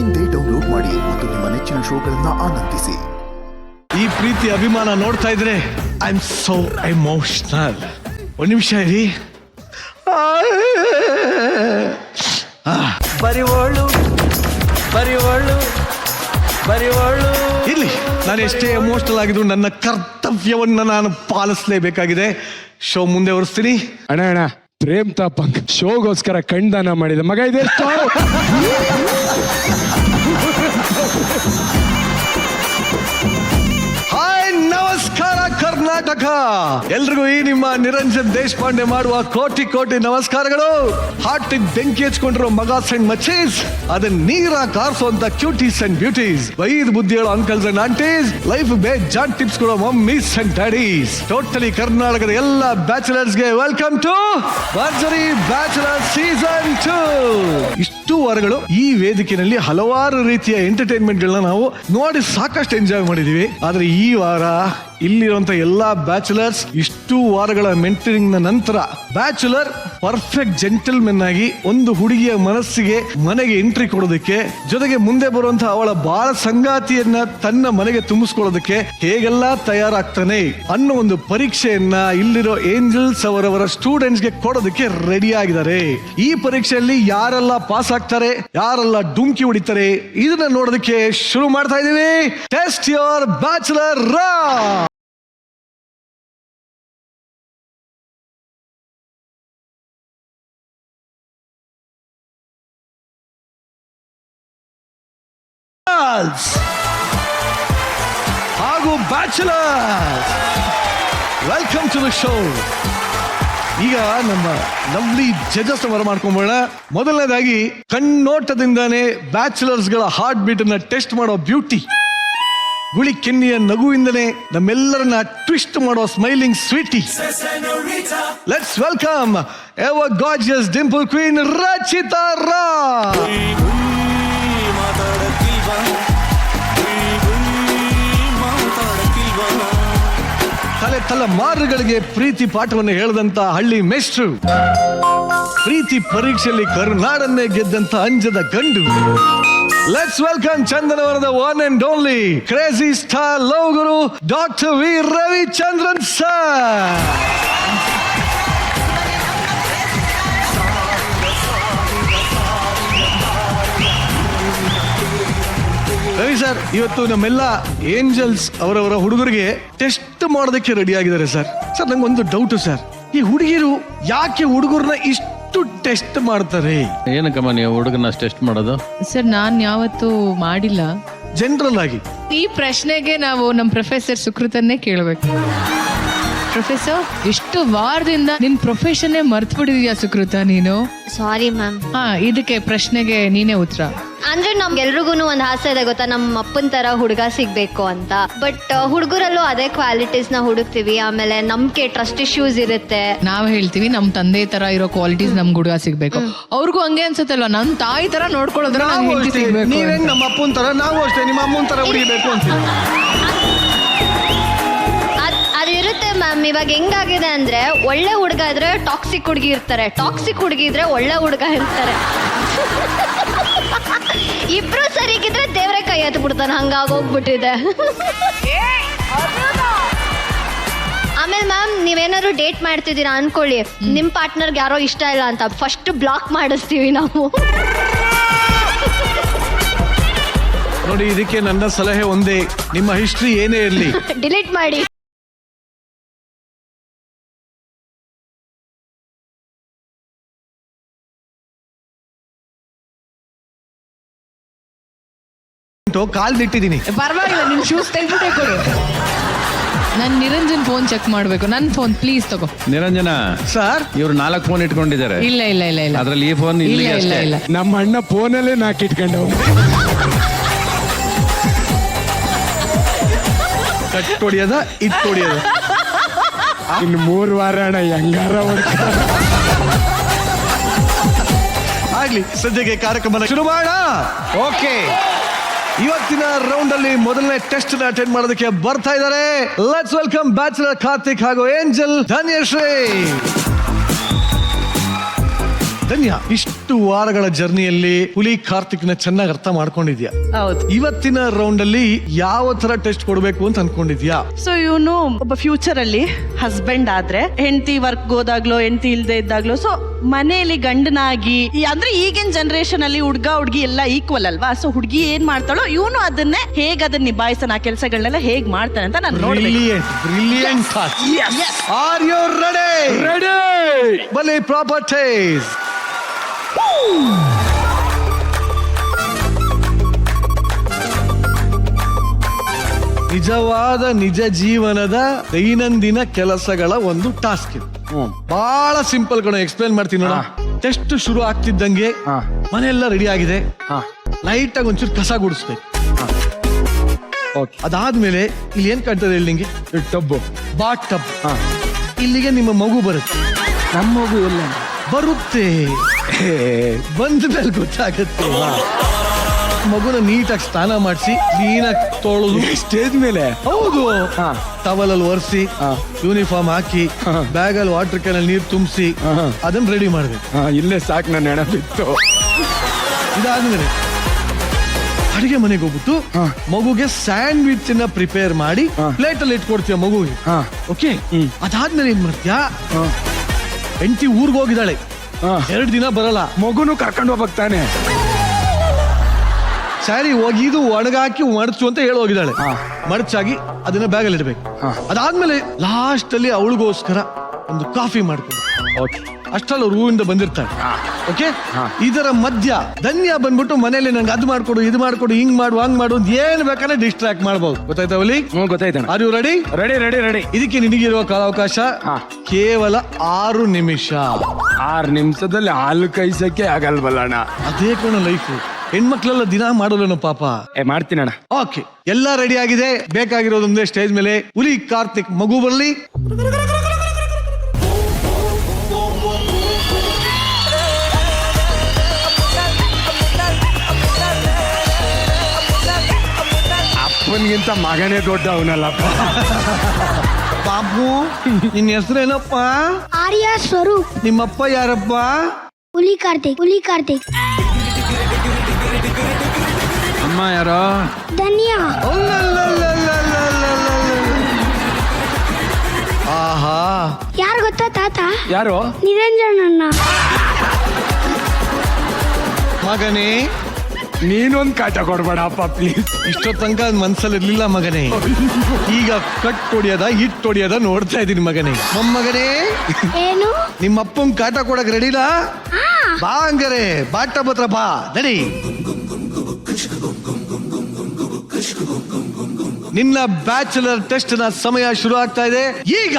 ಇಂದೇ ಡೌನ್ಲೋಡ್ ಮಾಡಿ ಮತ್ತು ನಿಮ್ಮ ನೆಚ್ಚಿನ ಶೋಗಳನ್ನ ಆನಂದಿಸಿ. ಈ ಪ್ರೀತಿ ಅಭಿಮಾನ ನೋಡ್ತಾ ಇದ್ರೆ ಐ ಆಮ್ ಸೋ ಎಮೋಷನಲ್. ಒಂದು ನಿಮಿಷ ಇರಿ. ಬರಿವೋಳು ಬರಿವೋಳು ಬರಿವೋಳು. ಇಲ್ಲಿ ನಾನು ಎಷ್ಟೇ ಎಮೋಷನಲ್ ಆಗಿದ್ರು ನನ್ನ ಕರ್ತವ್ಯವನ್ನ ನಾನು ಪಾಲಿಸಲೇಬೇಕಾಗಿದೆ. ಶೋ ಮುಂದೆ ಹೊರಿಸ್ತೀನಿ. ಅಣ್ಣ ಪ್ರೇಮ್ ತಾಪಂಗ್ ಶೋಗೋಸ್ಕರ ಕಣ್ದಾನ ಮಾಡಿದ ಮಗ ಇದೆ. ಹಾಯ್, ನಮಸ್ಕಾರ ಕರ್ನಾಟಕ. ಎಲ್ರಿಗೂ ಈ ನಿಮ್ಮ ನಿರಂಜನ್ ದೇಶಪಾಂಡೆ ಮಾಡುವ ಕೋಟಿ ಕೋಟಿ ನಮಸ್ಕಾರಗಳು. ಹಾರ್ಟ್ ಬೆಂಕಿ ಹಚ್ಕೊಂಡಿರೋ ಮಗ ಅಂಡ್ ಮಚೀಸ್, ಅದನ್ನ ನೀರ ಕಾರ್ಸುವಂತ ಕ್ಯೂಟೀಸ್ ಅಂಡ್ ಬ್ಯೂಟೀಸ್, ವೈದ್ ಬುದ್ಧಿ ಹೇಳೋ ಅಂಕಲ್ಸ್ ಅಂಡ್ ಆಂಟೀಸ್, ಲೈಫ್ ಜಾನ್ ಟಿಪ್ಸ್ ಕೊಡೋ ಮಮ್ಮೀಸ್ ಅಂಡ್ ಡ್ಯಾಡೀಸ್, ಟೋಟಲಿ ಕರ್ನಾಟಕದ ಎಲ್ಲ ಬ್ಯಾಚುಲರ್ಸ್ಗೆ welcome to Bharjari bachelor season 2. ಇಷ್ಟು ವಾರಗಳು ಈ ವೇದಿಕೆಯಲ್ಲಿ ಹಲವಾರು ರೀತಿಯ ಎಂಟರ್ಟೈನ್ಮೆಂಟ್ ಗಳನ್ನ ನಾವು ನೋಡಿ ಸಾಕಷ್ಟು ಎಂಜಾಯ್ ಮಾಡಿದೀವಿ. ಆದ್ರೆ ಈ ವಾರ ಇಲ್ಲಿರುವಂತ ಎಲ್ಲಾ ಬ್ಯಾಚುಲರ್ಸ್ ಇಷ್ಟು ವಾರಗಳ ಮೆಂಟರಿಂಗ್ ನ ನಂತರ ಬ್ಯಾಚುಲರ್ ಪರ್ಫೆಕ್ಟ್ ಜೆಂಟಲ್ಮೆನ್ ಆಗಿ ಒಂದು ಹುಡುಗಿಯ ಮನಸ್ಸಿಗೆ ಮನೆಗೆ ಎಂಟ್ರಿ ಕೊಡೋದಕ್ಕೆ, ಜೊತೆಗೆ ಮುಂದೆ ಬರುವಂತಹ ಅವಳ ಬಾಳ ಸಂಗಾತಿಯನ್ನ ತನ್ನ ಮನೆಗೆ ತುಂಬಿಸ್ಕೊಳ್ಳೋದಕ್ಕೆ ಹೇಗೆಲ್ಲ ತಯಾರಾಗ್ತಾನೆ ಅನ್ನೋ ಒಂದು ಪರೀಕ್ಷೆಯನ್ನ ಇಲ್ಲಿರೋ ಏಂಜಲ್ಸ್ ಅವರವರ ಸ್ಟೂಡೆಂಟ್ಸ್ ಗೆ ಕೊಡೋದಕ್ಕೆ ರೆಡಿ ಆಗಿದ್ದಾರೆ. ಈ ಪರೀಕ್ಷೆಯಲ್ಲಿ ಯಾರೆಲ್ಲ ಪಾಸ್ ಆಗ್ತಾರೆ, ಯಾರೆಲ್ಲ ಡುಮ್ಕಿ ಹೊಡಿತಾರೆ, ಇದನ್ನ ನೋಡೋದಕ್ಕೆ ಶುರು ಮಾಡ್ತಾ ಇದೀವಿ. ಟೆಸ್ಟ್ ಯೋರ್ ಬ್ಯಾಚುಲರ್ ರಾ. ಹಾಗೂ bachelors, welcome to the show. ಈಗ ನಮ್ಮ ಲವ್ಲಿ ಜಡ್ಜಸ್ ಅವರ ಮಾಡ್ಕೊಂಬೋಣ. ಮೊದಲನೇದಾಗಿ ಕಣ್ಣೋಟದಿಂದಾನೇ ಬ್ಯಾಚುಲರ್ಸ್ ಗಳ ಹಾರ್ಟ್ ಬೀಟ್ ಅನ್ನ ಟೆಸ್ಟ್ ಮಾಡೋ ಬ್ಯೂಟಿ, ಗುಳಿ ಕೆನ್ನಿಯ ನಗುವಿಂದನೇ ನಮ್ಮೆಲ್ಲರನ್ನ ಟ್ವಿಸ್ಟ್ ಮಾಡೋ smiling sweetie. Let's welcome ever gorgeous dimple queen Rachita Ram. ತಲೆಮಾರುಗಳಿಗೆ ಪ್ರೀತಿ ಪಾಠವನ್ನು ಹೇಳದಂತ ಹಳ್ಳಿ ಮೇಷ್ಟ್ರು, ಪ್ರೀತಿ ಪರೀಕ್ಷೆಯಲ್ಲಿ ಕರುನಾಡನ್ನೇ ಗೆದ್ದಂತ ಅಂಜದ ಗಂಡು. ಲೆಟ್ಸ್ ವೆಲ್ಕಮ್ ಚಂದನವರದ one and only crazy star love guru doctor V Ravichandran sir. Ravi sir, ಇವತ್ತು ನಮ್ಮೆಲ್ಲ ಏಂಜಲ್ಸ್ ಅವರವರ ಹುಡುಗರಿಗೆ ಟೆಸ್ಟ್ ಮಾಡೋದಕ್ಕೆ ರೆಡಿ ಆಗಿದ್ದಾರೆ ಸರ್. ಸರ್, ನಂಗೊಂದು ಡೌಟ್ ಸರ್, ಈ ಹುಡುಗಿರು ಯಾಕೆ ಹುಡುಗರನ್ನ ಇಷ್ಟು ಟೆಸ್ಟ್ ಮಾಡ್ತಾರೆ? ಏನಕ್ಕಮ್ಮ ನೀವು ಹುಡುಗನ ಟೆಸ್ಟ್ ಮಾಡೋದು? ಸರ್, ನಾನ್ ಯಾವತ್ತೂ ಮಾಡಿಲ್ಲ. ಜನರಲ್ ಆಗಿ ಈ ಪ್ರಶ್ನೆಗೆ ನಾವು ನಮ್ಮ ಪ್ರೊಫೆಸರ್ ಸುಕೃತನ್ನೇ ಕೇಳಬೇಕು. ಪ್ರೊಫೆಸರ್, ಇಷ್ಟು ವಾರದಿಂದ ನಿನ್ ಪ್ರೊಫೆಷನ್ನೇ ಮರ್ತು ಬಿಟ್ಟಿದ್ಯಾ ಸುಕೃತ ನೀನು? Sorry ma'am. ಇದಕ್ಕೆ ಪ್ರಶ್ನೆಗೆ ನೀನೇ ಉತ್ತರ. ಅಂದ್ರೆ ನಮ್ಗೆಲ್ರಿಗೂ ಒಂದು ಆಸೆ ಇದೆ ಗೊತ್ತಾ, ನಮ್ಮ ಅಪ್ಪನ ತರ ಹುಡುಗ ಸಿಗ್ಬೇಕು ಅಂತ. ಬಟ್ ಹುಡುಗರಲ್ಲೂ ಅದೇ ಕ್ವಾಲಿಟೀಸ್ ನ ಹುಡುಕ್ತಿವಿ. ಆಮೇಲೆ ನಮ್ಗೆ ಟ್ರಸ್ಟ್ ಇಶ್ಯೂಸ್ ಇರುತ್ತೆ. ನಾವ್ ಹೇಳ್ತೀವಿ ನಮ್ ತಂದೆ ತರ ಇರೋ ಕ್ವಾಲಿಟೀಸ್ ನಮ್ ಹುಡುಗ ಸಿಗ್ಬೇಕು. ಅವ್ರಿಗೂ ಹಂಗೆ ಅನ್ಸುತ್ತಲ್ವಾ, ನನ್ ತಾಯಿ ತರ ನೋಡ್ಕೊಳ್ಳೋದ್ರ ನೀವೇನ್ ನಮ್ಮ ಅಪ್ಪನ ತರ, ನಾವು ಅಷ್ಟೇ ನಿಮ್ಮ ಅಮ್ಮನ ತರ ಹುಡುಗಿಬೇಕು ಅಂತ ಅದಿರುತ್ತೆ ಮ್ಯಾಮ್. ಇವಾಗ ಹೆಂಗಾಗಿದೆ ಅಂದ್ರೆ, ಒಳ್ಳೆ ಹುಡುಗ ಇದ್ರೆ ಟಾಕ್ಸಿಕ್ ಹುಡುಗಿ ಇರ್ತಾರೆ, ಟಾಕ್ಸಿಕ್ ಹುಡುಗಿ ಇದ್ರೆ ಒಳ್ಳೆ ಹುಡುಗ ಇರ್ತಾರೆ. ಇಬ್ರು ಸರಿಗಿದ್ರೆ ದೇವ್ರೆ ಕೈ ಎತ್ತು ಬಿಡ್ತಾನೆ, ಹಂಗಾಗೋಗ್ಬಿಟ್ಟಿದೆ. ಆಮೇಲೆ ಮ್ಯಾಮ್, ನೀವೇನಾದ್ರು ಡೇಟ್ ಮಾಡ್ತಿದ್ದೀರಾ ಅನ್ಕೊಳ್ಳಿ, ನಿಮ್ ಪಾರ್ಟ್ನರ್ಗೆ ಯಾರೋ ಇಷ್ಟ ಇಲ್ಲ ಅಂತ, ಫಸ್ಟ್ ಬ್ಲಾಕ್ ಮಾಡಿಸ್ತೀವಿ ನಾವು. ನೋಡಿ, ಇದಕ್ಕೆ ನನ್ನ ಸಲಹೆ ಒಂದೇ, ನಿಮ್ಮ ಹಿಸ್ಟ್ರಿ ಏನೇ ಇರಲಿ ಡಿಲೀಟ್ ಮಾಡಿ. ಕಾಲ್ ಬಿಟ್ಟಿದ್ದೀನಿ. ಪರವಾಗಿಲ್ಲ, ನಿನ್ ಶೂಸ್ ತೆಗ್ಬಿಟ್ಟೆ ಕೊಡು. ನನ್ ನಿರಂಜನ್ ಫೋನ್ ಚೆಕ್ ಮಾಡ್ಬೇಕು. ನನ್ ಫೋನ್ ಪ್ಲೀಸ್ ತಗೋ. ನಿರಂಜನ ಸರ್, ಇವ್ರು 4 ಫೋನ್ ಇಟ್ಕೊಂಡಿದ್ದಾರೆ. ಇಲ್ಲ ಇಲ್ಲ ಇಲ್ಲ ಇಲ್ಲ, ಅದ್ರಲ್ಲಿ ಈ ಫೋನ್ ಇಲ್ಲ ಇಲ್ಲ ಇಲ್ಲ. ನಮ್ಮ ಅಣ್ಣ ಫೋನಲ್ಲೇ ನಾಕಿಟ್ಕೊಂಡು ಕಟ್ ಹೊಡಿಯೋದ ಇಟ್ ಹೊಡಿಯೋದ. ಇನ್ನು 3 ವಾರ ಅಣ್ಣ ಹೆಂಗಾರ ಆಗ್ಲಿ. ಸದ್ಯಕ್ಕೆ ಕಾರ್ಯಕ್ರಮ ಶುರು ಮಾಡೋಣ. ಓಕೆ, ಇವತ್ತಿನ ರೌಂಡ್ ಅಲ್ಲಿ ಮೊದಲನೇ ಟೆಸ್ಟ್ ಅಟೆಂಡ್ ಮಾಡೋದಕ್ಕೆ ಬರ್ತಾ ಇದ್ದಾರೆ. ಲೆಟ್ಸ್ ವೆಲ್ಕಮ್ ಬ್ಯಾಚುಲರ್ ಕಾರ್ತಿಕ್ ಹಾಗೂ ಏಂಜಲ್ ಧನ್ಯಶ್ರೀ. ಧನ್ಯ, ಇಷ್ಟು ಇಷ್ಟು ವಾರಗಳ ಜರ್ನಿಯಲ್ಲಿ ಹುಲಿ ಕಾರ್ತಿಕ್ನ ಚೆನ್ನಾಗಿ ಅರ್ಥ ಮಾಡ್ಕೊಂಡಿದ್ಯಾ. ಹೌದು. ಇವತ್ತಿನ ರೌಂಡ್ ಅಲ್ಲಿ ಯಾವ ತರ ಟೆಸ್ಟ್ ಕೊಡ್ಬೇಕು ಅಂತ ಅನ್ಕೊಂಡಿದ್ಯಾ? ಸೊ ಇವನು ಒಬ್ಬ ಫ್ಯೂಚರ್ ಅಲ್ಲಿ ಹಸ್ಬೆಂಡ್ ಆದ್ರೆ ಹೆಂಡತಿ ವರ್ಕ್ ಹೋದಾಗ್ಲೋ ಹೆಂಡತಿ ಇಲ್ದೆ ಇದ್ದಾಗ್ಲೋ ಸೊ ಮನೆಯಲ್ಲಿ ಗಂಡನಾಗಿ ಅಂದ್ರೆ ಈಗಿನ ಜನರೇಷನ್ ಅಲ್ಲಿ ಹುಡ್ಗಿ ಎಲ್ಲ ಈಕ್ವಲ್ ಅಲ್ವಾ. ಸೊ ಹುಡ್ಗಿ ಏನ್ ಮಾಡ್ತಾಳೋ ಇವನು ಅದನ್ನೇ ಹೇಗ್ ಅದನ್ನ ನಿಭಾಯಿಸ್ತಾನೆ, ಆ ಕೆಲಸಗಳನ್ನೆಲ್ಲ ಹೇಗ್ ಮಾಡ್ತಾನೆ ಅಂತ ನಾನು ನೋಡ್ಬೇಕು. Brilliant thoughts. Are you ready? Ready. ಬಲಿ ಪ್ರಾಪರ್ಟೀಸ್. ನಿಜವಾದ ನಿಜ ಜೀವನದ ದೈನಂದಿನ ಕೆಲಸಗಳ ಒಂದು ಟಾಸ್ಕ್ ಇದು. ಬಹಳ ಸಿಂಪಲ್ ಕಣ, ಎಕ್ಸ್ಪ್ಲೇನ್ ಮಾಡ್ತೀನಿ ನೋಡ. ಟೆಸ್ಟ್ ಶುರು ಆಗ್ತಿದ್ದಂಗೆ ಮನೆಯೆಲ್ಲ ರೆಡಿ ಆಗಿದೆ, ಲೈಟ್ ಆಗಿ ಒಂಚೂರು ಕಸ ಗುಡಿಸ್ಬೇಕು. ಅದಾದ್ಮೇಲೆ ಇಲ್ಲಿ ಏನ್ ಕಾಣ್ತದೆ ಹೇಳಿ ನಿಂಗೆ? ಟಬ್ಬು. ಬಾತ್ ಟಬ್. ಇಲ್ಲಿಗೆ ನಿಮ್ಮ ಮಗು ಬರುತ್ತೆ. ನಮ್ಮ ಮಗು ಎಲ್ಲ ಬರುತ್ತೆ, ಬಂದ ಮೇಲೆ ಗೊತ್ತಾಗುತ್ತೆ. ಮಗುನ ನೀಟಾಗಿ ಸ್ನಾನ ಮಾಡಿಸಿ ಕ್ಲೀನಾಗಿ ತೊಳೆದು ಸ್ಟೇಜ್ ಮೇಲೆ. ಹೌದು, ಟವಲಲ್ಲಿ ಒರೆಸಿ ಯೂನಿಫಾರ್ಮ್ ಹಾಕಿ ಬ್ಯಾಗಲ್ಲಿ ವಾಟರ್ ಕ್ಯಾನ್ ನೀರು ತುಂಬಿಸಿ ಅದನ್ನ ರೆಡಿ ಮಾಡ್ಬೇಕು. ಇಲ್ಲೇ ಸಾಕು, ನನ್ನ ಹೆಣ ಬಿತ್ತು. ಇದಾದ್ಮೇಲೆ ಅಡಿಗೆ ಮನೆಗೆ ಹೋಗ್ಬಿಟ್ಟು ಮಗುಗೆ ಸ್ಯಾಂಡ್ವಿಚ್ ನ ಪ್ರಿಪೇರ್ ಮಾಡಿ ಪ್ಲೇಟ್ ಅಲ್ಲಿ ಇಟ್ಕೊಡ್ತೀಯ ಮಗುಗೆ. ಓಕೆ, ಅದಾದ್ಮೇಲೆ ಏನ್ ಮಾಡ್ತೀಯಾ? ಹೆಂಡತಿ ಊರ್ಗ್ ಹೋಗಿದ್ದಾಳೆ, 2 ದಿನ ಬರಲ್ಲ. ಮಗುನು ಕರ್ಕೊಂಡು ಹೋಗ್ತಾನೆ. ಸ್ಯಾರಿ ಒಗಿದು ಒಣಗಾಕಿ ಮಡಚು ಅಂತ ಹೇಳಿ ಹೋಗಿದ್ದಾಳೆ. ಮಡಚಾಗಿ ಅದನ್ನ ಬ್ಯಾಗಲ್ಲಿ ಇಡ್ಬೇಕು. ಅದಾದ್ಮೇಲೆ ಲಾಸ್ಟ್ ಅಲ್ಲಿ ಅವಳಿಗೋಸ್ಕರ ಒಂದು ಕಾಫಿ ಮಾಡ್ಕೊಂಡು ಅಷ್ಟಲ್ಲ ರೂಮಿಂದ ಬಂದಿರ್ತಾಳೆ. ಓಕೆ, ಇದರ ಮಧ್ಯ ಧನ್ಯ ಬಂದ್ಬಿಟ್ಟು ಮನೇಲಿ ನಂಗೆ ಅದು ಮಾಡ್ಕೊಡು, ಇದು ಮಾಡ್ಕೊಡು, ಹಿಂಗ್ ಮಾಡು, ಹಂಗ್ ಮಾಡು ಅಂತ ಏನ್ ಬೇಕಾದ್ರೆ ಡಿಸ್ಟ್ರಾಕ್ಟ್ ಮಾಡ್ಬೋದು. ಗೊತ್ತಾಯ್ತಾ ಅವಲಿ? ಗೊತ್ತಾಯ್ತಾನ. Are you ready? Ready ready ready. ಇದಕ್ಕೆ ನಿನಗಿರುವ ಕಾಲಾವಕಾಶ ಕೇವಲ 6 ನಿಮಿಷ. 6 ನಿಮಿಷದಲ್ಲಿ ಹಾಲು ಕೈಸಕ್ಕೆ ಆಗಲ್ವಲ್ಲಣ್ಣ. ಅದೇ ಕಣ ಲೈಫ್. ಹೆಣ್ಮಕ್ಳೆಲ್ಲ ದಿನ ಮಾಡೋಲ್ಲ ಪಾಪ. ಮಾಡ್ತೀನಣ್ಣ. ಓಕೆ, ಎಲ್ಲ ರೆಡಿ ಆಗಿದೆ. ಬೇಕಾಗಿರೋದೊಂದೇ ಸ್ಟೇಜ್ ಮೇಲೆ ಹುಲಿ ಕಾರ್ತಿಕ್ ಮಗು ಬರ್ಲಿ. ಅಪ್ಪನಿಗಿಂತ ಮಗನೇ ದೊಡ್ಡ ಅವನಲ್ಲಪ್ಪ. ಪಾಪು, ನಿನ್ನ ಹೆಸರೇನಪ್ಪ? ಆರ್ಯ ಸ್ವರೂಪ್. ನಿಮ್ಮಪ್ಪ ಯಾರಪ್ಪ? ಹುಲಿ ಕಾರ್ತಿಕ್. ಹುಲಿ ಕಾರ್ತಿಕ್. ಅಮ್ಮ ಯಾರೋ? ಧನ್ಯ. ಆಹಾ, ಯಾರು ಗೊತ್ತಾ ತಾತ? ಯಾರು? ನಿರಂಜನಣ್ಣ. ಮಗನೇ ನೀನೊಂದ್ ಕಾಟ ಕೊಡ್ಬೇಡಪ್ಪ ಪ್ಲೀಸ್. ಇಷ್ಟೋ ತನಕ ಮನ್ಸಲ್ಲಿ ಇರ್ಲಿಲ್ಲ ಮಗನೇ, ಈಗ ಕಟ್ ಹೊಡಿಯದ ಹಿಟ್ ಹೊಡಿಯದ ನೋಡ್ತಾ ಇದೀನಿ ಮಗನೇ. ಮೊಮ್ಮಗನೇ, ಏನು? ನಿಮ್ಮಪ್ಪಂಗ್ ಕಾಟ ಕೊಡಕ್ ರೆಡಿನಾ? ಬಾ ಹಂಗಾರೆ, ಬಾಟ ಬತ್ರ ಬಾ, ನಡಿ. ನಿನ್ನ ಬ್ಯಾಚುಲರ್ ಟೆಸ್ಟ್ ನ ಸಮಯ ಶುರು ಆಗ್ತಾ ಇದೆ ಈಗ.